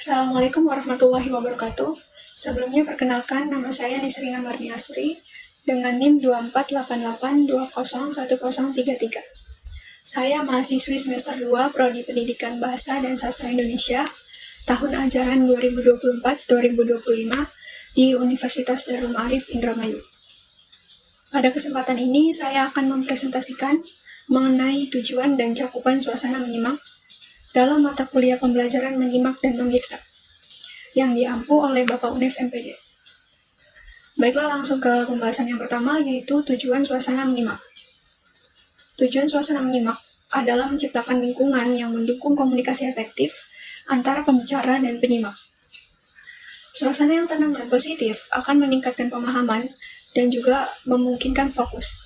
Assalamualaikum warahmatullahi wabarakatuh. Sebelumnya perkenalkan, nama saya Nisrina Marniastri dengan NIM 2488201033. Saya mahasiswi semester 2 Prodi Pendidikan Bahasa dan Sastra Indonesia tahun ajaran 2024-2025 di Universitas Darul Maarif Indramayu. Pada kesempatan ini saya akan mempresentasikan mengenai tujuan dan cakupan suasana menyimak dalam mata kuliah pembelajaran menyimak dan memirsa yang diampu oleh Bapak UNES MPD. Baiklah, langsung ke pembahasan yang pertama, yaitu tujuan suasana menyimak. Tujuan suasana menyimak adalah menciptakan lingkungan yang mendukung komunikasi efektif antara pembicara dan penyimak. Suasana yang tenang dan positif akan meningkatkan pemahaman dan juga memungkinkan fokus.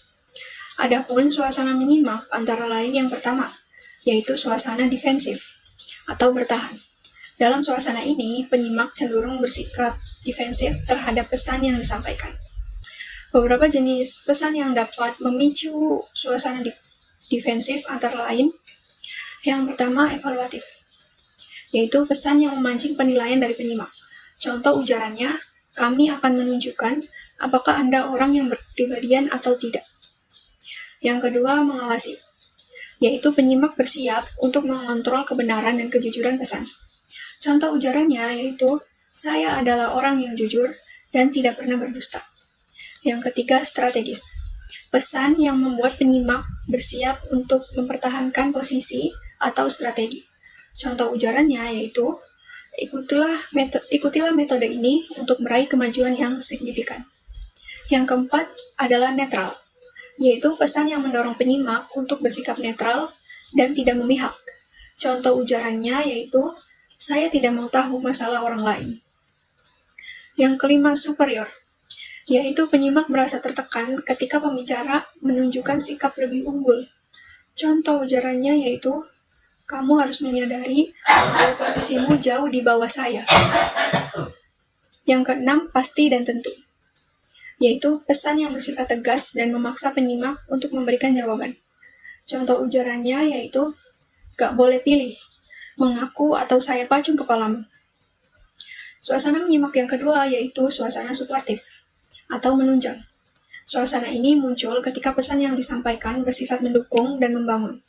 Adapun suasana menyimak antara lain yang pertama, yaitu suasana defensif atau bertahan. Dalam suasana ini, penyimak cenderung bersikap defensif terhadap pesan yang disampaikan. Beberapa jenis pesan yang dapat memicu suasana defensif antara lain, yang pertama evaluatif, yaitu pesan yang memancing penilaian dari penyimak. Contoh ujarannya, kami akan menunjukkan apakah Anda orang yang berkepribadian atau tidak. Yang kedua, mengawasi, yaitu penyimak bersiap untuk mengontrol kebenaran dan kejujuran pesan. Contoh ujarannya yaitu, saya adalah orang yang jujur dan tidak pernah berdusta. Yang ketiga, strategis. Pesan yang membuat penyimak bersiap untuk mempertahankan posisi atau strategi. Contoh ujarannya yaitu, ikutilah metode ini untuk meraih kemajuan yang signifikan. Yang keempat adalah netral, yaitu pesan yang mendorong penyimak untuk bersikap netral dan tidak memihak. Contoh ujarannya yaitu, saya tidak mau tahu masalah orang lain. Yang kelima, superior, yaitu penyimak merasa tertekan ketika pembicara menunjukkan sikap lebih unggul. Contoh ujarannya yaitu, kamu harus menyadari bahwa posisimu jauh di bawah saya. Yang keenam, pasti dan tentu, yaitu pesan yang bersifat tegas dan memaksa penyimak untuk memberikan jawaban. Contoh ujarannya yaitu, gak boleh pilih, mengaku atau saya pacung kepalamu. Suasana menyimak yang kedua yaitu suasana suportif atau menunjang. Suasana ini muncul ketika pesan yang disampaikan bersifat mendukung dan membangun.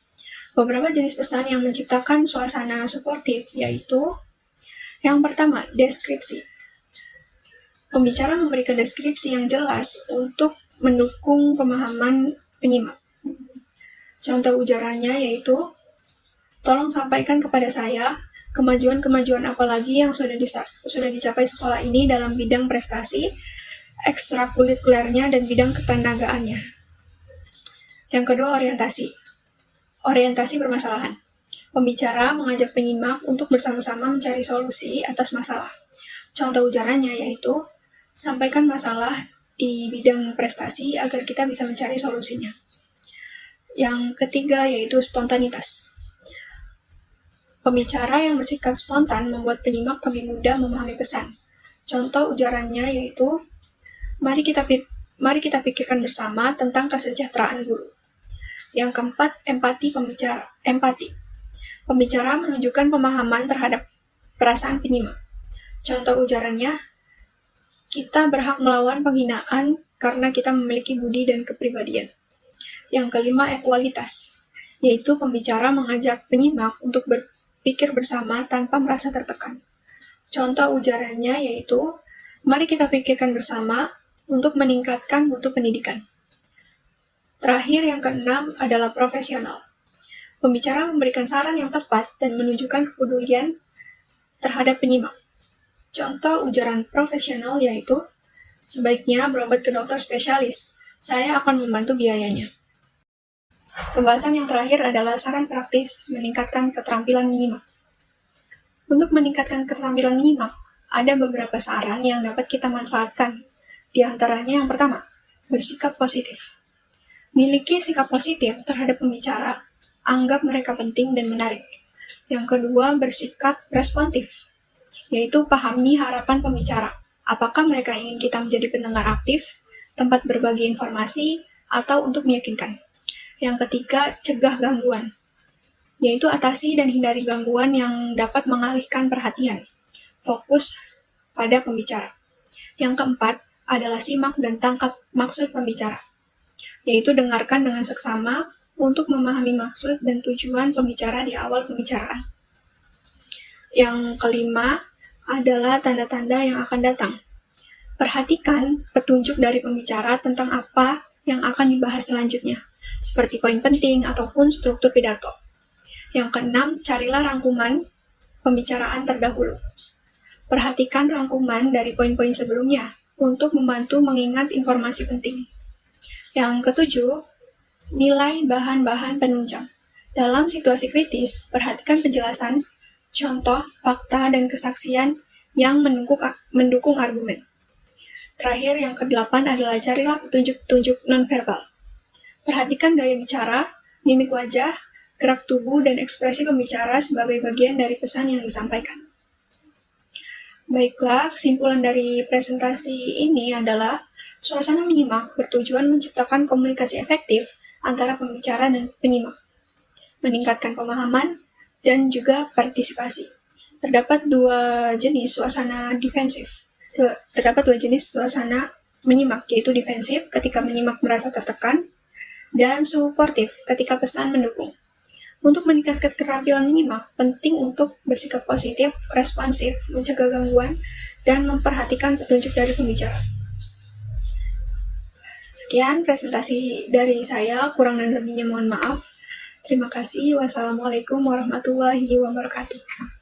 Beberapa jenis pesan yang menciptakan suasana suportif yaitu, yang pertama, deskripsi. Pembicara memberikan deskripsi yang jelas untuk mendukung pemahaman penyimak. Contoh ujarannya yaitu, tolong sampaikan kepada saya kemajuan-kemajuan apa lagi yang sudah dicapai sekolah ini dalam bidang prestasi, ekstrakurikulernya, dan bidang ketenagaannya. Yang kedua, orientasi. Orientasi permasalahan. Pembicara mengajak penyimak untuk bersama-sama mencari solusi atas masalah. Contoh ujarannya yaitu, sampaikan masalah di bidang prestasi agar kita bisa mencari solusinya. Yang ketiga yaitu spontanitas. Pembicara yang bersikap spontan membuat penyimak lebih mudah memahami pesan. Contoh ujarannya yaitu, mari kita pikirkan bersama tentang kesejahteraan guru. Yang keempat, empati pembicara. Pembicara menunjukkan pemahaman terhadap perasaan penyimak. Contoh ujarannya, kita berhak melawan penghinaan karena kita memiliki budi dan kepribadian. Yang kelima, ekualitas, yaitu pembicara mengajak penyimak untuk berpikir bersama tanpa merasa tertekan. Contoh ujarannya yaitu, mari kita pikirkan bersama untuk meningkatkan mutu pendidikan. Terakhir, yang keenam adalah profesional. Pembicara memberikan saran yang tepat dan menunjukkan kepedulian terhadap penyimak. Contoh ujaran profesional yaitu, sebaiknya berobat ke dokter spesialis, saya akan membantu biayanya. Pembahasan yang terakhir adalah saran praktis meningkatkan keterampilan menyimak. Untuk meningkatkan keterampilan menyimak, ada beberapa saran yang dapat kita manfaatkan. Di antaranya yang pertama, bersikap positif. Miliki sikap positif terhadap pembicara, anggap mereka penting dan menarik. Yang kedua, bersikap responsif, yaitu pahami harapan pembicara. Apakah mereka ingin kita menjadi pendengar aktif, tempat berbagi informasi, atau untuk meyakinkan. Yang ketiga, cegah gangguan, yaitu atasi dan hindari gangguan yang dapat mengalihkan perhatian. fokus pada pembicara. Yang keempat adalah simak dan tangkap maksud pembicara, yaitu dengarkan dengan seksama untuk memahami maksud dan tujuan pembicara di awal pembicaraan. Yang kelima adalah tanda-tanda yang akan datang. Perhatikan petunjuk dari pembicara tentang apa yang akan dibahas selanjutnya, seperti poin penting ataupun struktur pidato. Yang keenam, carilah rangkuman pembicaraan terdahulu. Perhatikan rangkuman dari poin-poin sebelumnya untuk membantu mengingat informasi penting. Yang ketujuh, nilai bahan-bahan penunjang. Dalam situasi kritis, perhatikan penjelasan, contoh, fakta, dan kesaksian yang mendukung argumen. Terakhir, yang kedelapan adalah carilah petunjuk-petunjuk nonverbal. Perhatikan gaya bicara, mimik wajah, gerak tubuh, dan ekspresi pembicara sebagai bagian dari pesan yang disampaikan. Baiklah, kesimpulan dari presentasi ini adalah suasana menyimak bertujuan menciptakan komunikasi efektif antara pembicara dan penyimak, meningkatkan pemahaman, dan juga partisipasi. Terdapat dua jenis suasana menyimak, yaitu defensif ketika menyimak merasa tertekan, dan suportif ketika pesan mendukung. Untuk meningkatkan keterampilan menyimak, penting untuk bersikap positif, responsif, mencegah gangguan, dan memperhatikan petunjuk dari pembicara. Sekian presentasi dari saya, kurang dan lebihnya mohon maaf. Terima kasih. Wassalamualaikum warahmatullahi wabarakatuh.